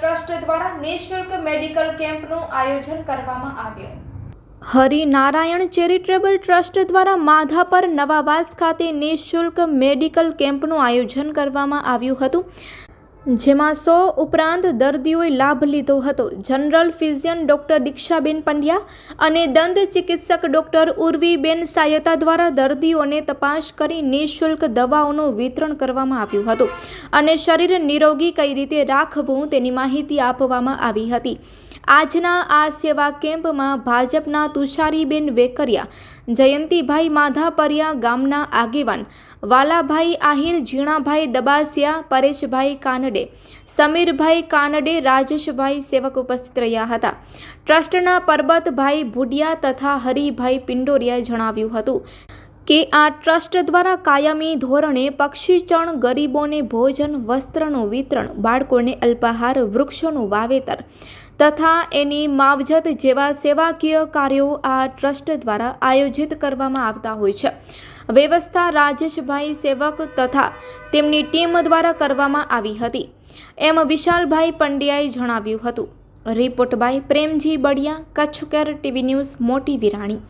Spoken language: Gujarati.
ટ્રસ્ટ દ્વારા નિઃશુલ્ક મેડિકલ કેમ્પનું આયોજન કરવામાં આવ્યું। હરિનારાયણ ચેરિટેબલ ટ્રસ્ટ દ્વારા માધાપર નવાવાસ ખાતે નિઃશુલ્ક મેડિકલ કેમ્પનું આયોજન કરવામાં આવ્યું હતું, જેમાં 100 ઉપરાંત દર્દીઓએ લાભ લીધો હતો। જનરલ ફિઝિશિયન ડોક્ટર દીક્ષાબેન પંડ્યા અને દંત ચિકિત્સક ડોક્ટર ઉર્વીબેન સાયતા દ્વારા દર્દીઓને તપાસ કરી નિઃશુલ્ક દવાઓનું વિતરણ કરવામાં આવ્યું હતું અને શરીર નિરોગી કઈ રીતે રાખવું તેની માહિતી આપવામાં આવી હતી। આજના આ સેવા કેમ્પમાં ભાજપના તુષારીબેન વેકરિયા, જયંતિભાઈ માધાપરિયા, ગામના આગેવાન વાલાભાઈ આહિર, ઝીણાભાઈ દબાસિયા, પરેશભાઈ કાનડે, સમીરભાઈ કાનડે, રાજેશભાઈ સેવક ઉપસ્થિત રહ્યા હતા। ટ્રસ્ટના પરબતભાઈ ભુડિયા તથા હરિભાઈ પિંડોરિયાએ જણાવ્યું હતું કે આ ટ્રસ્ટ દ્વારા કાયમી ધોરણે પક્ષીચણ, ગરીબોને ભોજન, વસ્ત્રનું વિતરણ, બાળકોને અલ્પાહાર, વૃક્ષોનું વાવેતર તથા એની માવજત જેવા સેવાકીય કાર્યો આ ટ્રસ્ટ દ્વારા આયોજિત કરવામાં આવતા હોય છે। વ્યવસ્થા રાજેશભાઈ સેવક તથા તેમની ટીમ દ્વારા કરવામાં આવી હતી, એમ વિશાલભાઈ પંડ્યાએ જણાવ્યું હતું। Report by Premji Baliya, Kutch care TV news, Moti Virani.